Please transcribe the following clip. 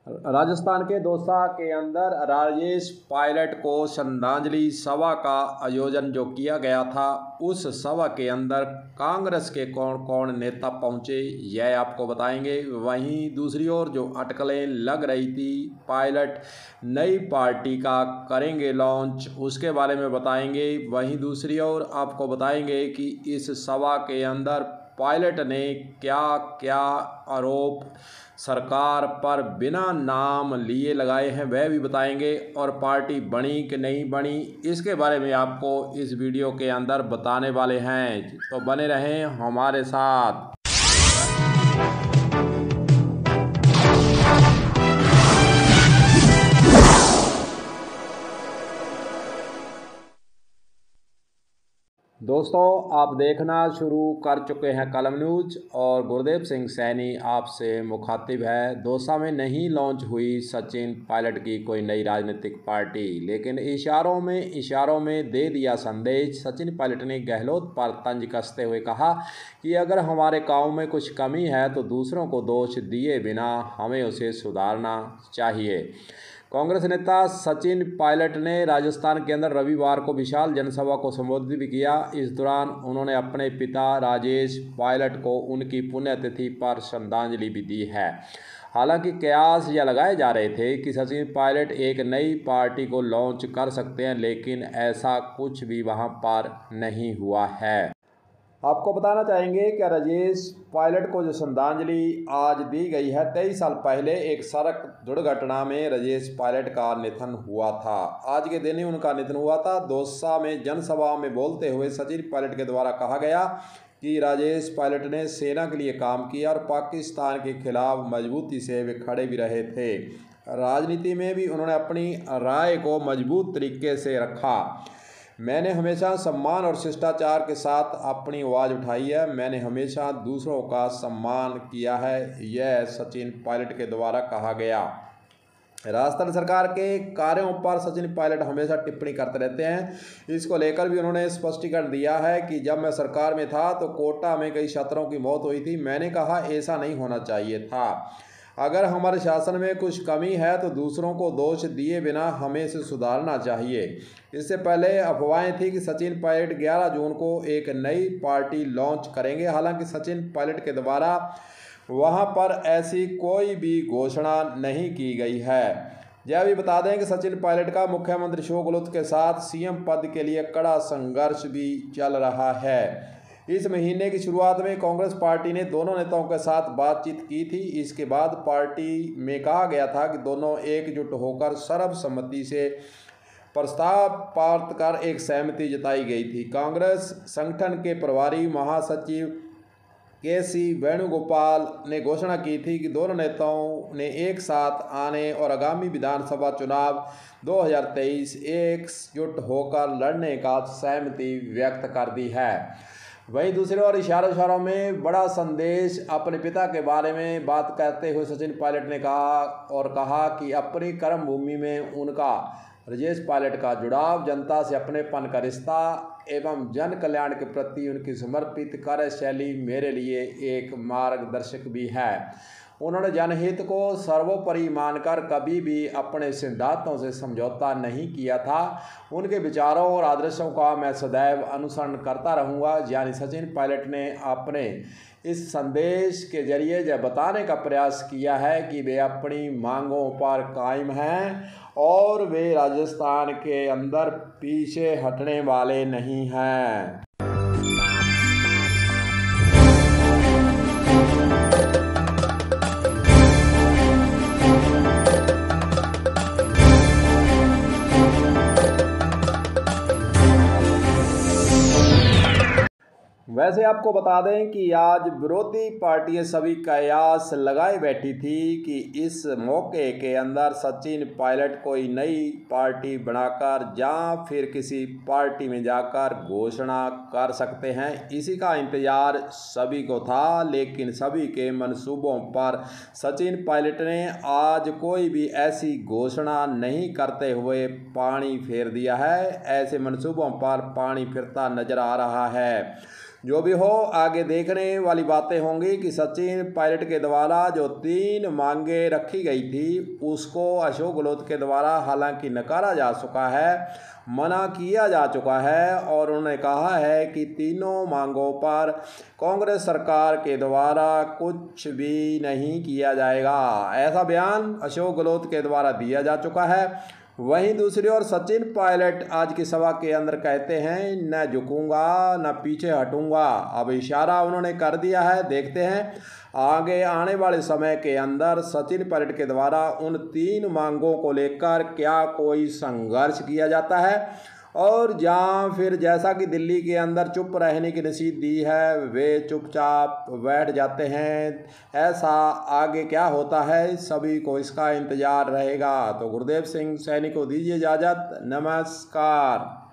राजस्थान के दौसा के अंदर राजेश पायलट को श्रद्धांजलि सभा का आयोजन जो किया गया था, उस सभा के अंदर कांग्रेस के कौन कौन नेता पहुंचे यह आपको बताएंगे। वहीं दूसरी ओर जो अटकलें लग रही थी, पायलट नई पार्टी का करेंगे लॉन्च, उसके बारे में बताएंगे। वहीं दूसरी ओर आपको बताएंगे कि इस सभा के अंदर पायलट ने क्या क्या आरोप सरकार पर बिना नाम लिए लगाए हैं वह भी बताएंगे, और पार्टी बनी कि नहीं बनी इसके बारे में आपको इस वीडियो के अंदर बताने वाले हैं, तो बने रहें हमारे साथ। दोस्तों, आप देखना शुरू कर चुके हैं कलम न्यूज और गुरदेव सिंह सैनी आपसे मुखातिब है। दौसा में नहीं लॉन्च हुई सचिन पायलट की कोई नई राजनीतिक पार्टी, लेकिन इशारों में दे दिया संदेश। सचिन पायलट ने गहलोत पर तंज कसते हुए कहा कि अगर हमारे काम में कुछ कमी है तो दूसरों को दोष दिए बिना हमें उसे सुधारना चाहिए। कांग्रेस नेता सचिन पायलट ने राजस्थान के अंदर रविवार को विशाल जनसभा को संबोधित भी किया। इस दौरान उन्होंने अपने पिता राजेश पायलट को उनकी पुण्यतिथि पर श्रद्धांजलि भी दी है। हालांकि कयास यह लगाए जा रहे थे कि सचिन पायलट एक नई पार्टी को लॉन्च कर सकते हैं, लेकिन ऐसा कुछ भी वहां पर नहीं हुआ है। आपको बताना चाहेंगे कि राजेश पायलट को जो श्रद्धांजलि आज दी गई है, 23 साल पहले एक सड़क दुर्घटना में राजेश पायलट का निधन हुआ था। आज के दिन ही उनका निधन हुआ था। दौसा में जनसभा में बोलते हुए सचिन पायलट के द्वारा कहा गया कि राजेश पायलट ने सेना के लिए काम किया और पाकिस्तान के खिलाफ मजबूती से वे खड़े भी रहे थे। राजनीति में भी उन्होंने अपनी राय को मजबूत तरीके से रखा। मैंने हमेशा सम्मान और शिष्टाचार के साथ अपनी आवाज़ उठाई है। मैंने हमेशा दूसरों का सम्मान किया है, यह सचिन पायलट के द्वारा कहा गया। राजस्थान सरकार के कार्यों पर सचिन पायलट हमेशा टिप्पणी करते रहते हैं। इसको लेकर भी उन्होंने स्पष्टीकरण दिया है कि जब मैं सरकार में था तो कोटा में कई छात्रों की मौत हुई थी। मैंने कहा ऐसा नहीं होना चाहिए था। अगर हमारे शासन में कुछ कमी है तो दूसरों को दोष दिए बिना हमें इसे सुधारना चाहिए। इससे पहले अफवाहें थी कि सचिन पायलट 11 जून को एक नई पार्टी लॉन्च करेंगे। हालांकि सचिन पायलट के द्वारा वहां पर ऐसी कोई भी घोषणा नहीं की गई है। यह भी बता दें कि सचिन पायलट का मुख्यमंत्री अशोक गहलोत के साथ सीएम पद के लिए कड़ा संघर्ष भी चल रहा है। इस महीने की शुरुआत में कांग्रेस पार्टी ने दोनों नेताओं के साथ बातचीत की थी। इसके बाद पार्टी में कहा गया था कि दोनों एकजुट होकर सर्वसम्मति से प्रस्ताव पारित कर एक सहमति जताई गई थी। कांग्रेस संगठन के प्रभारी महासचिव के.सी. वेणुगोपाल ने घोषणा की थी कि दोनों नेताओं ने एक साथ आने और आगामी विधानसभा चुनाव 2023 एकजुट होकर लड़ने का सहमति व्यक्त कर दी है। वहीं दूसरी ओर इशारों में बड़ा संदेश अपने पिता के बारे में बात करते हुए सचिन पायलट ने कहा कि अपनी कर्मभूमि में उनका राजेश पायलट का जुड़ाव, जनता से अपनेपन का रिश्ता एवं जन कल्याण के प्रति उनकी समर्पित कार्यशैली मेरे लिए एक मार्गदर्शक भी है। उन्होंने जनहित को सर्वोपरि मानकर कभी भी अपने सिद्धांतों से समझौता नहीं किया था। उनके विचारों और आदर्शों का मैं सदैव अनुसरण करता रहूँगा। यानी सचिन पायलट ने अपने इस संदेश के जरिए यह बताने का प्रयास किया है कि वे अपनी मांगों पर कायम हैं और वे राजस्थान के अंदर पीछे हटने वाले नहीं हैं। वैसे आपको बता दें कि आज विरोधी पार्टियां सभी कयास लगाए बैठी थी कि इस मौके के अंदर सचिन पायलट कोई नई पार्टी बनाकर या फिर किसी पार्टी में जाकर घोषणा कर सकते हैं। इसी का इंतजार सभी को था, लेकिन सभी के मंसूबों पर सचिन पायलट ने आज कोई भी ऐसी घोषणा नहीं करते हुए पानी फेर दिया है। ऐसे मंसूबों पर पानी फिरता नजर आ रहा है। जो भी हो, आगे देखने वाली बातें होंगी कि सचिन पायलट के द्वारा जो 3 मांगे रखी गई थी उसको अशोक गहलोत के द्वारा हालांकि नकारा जा चुका है, मना किया जा चुका है और उन्होंने कहा है कि तीनों मांगों पर कांग्रेस सरकार के द्वारा कुछ भी नहीं किया जाएगा। ऐसा बयान अशोक गहलोत के द्वारा दिया जा चुका है। वहीं दूसरी ओर सचिन पायलट आज की सभा के अंदर कहते हैं, न झुकूंगा न पीछे हटूंगा। अब इशारा उन्होंने कर दिया है। देखते हैं आगे आने वाले समय के अंदर सचिन पायलट के द्वारा उन 3 मांगों को लेकर क्या कोई संघर्ष किया जाता है और जहाँ फिर जैसा कि दिल्ली के अंदर चुप रहने की नसीहत दी है वे चुपचाप बैठ जाते हैं। ऐसा आगे क्या होता है सभी को इसका इंतज़ार रहेगा। तो गुरदेव सिंह सैनी को दीजिए इजाज़त। नमस्कार।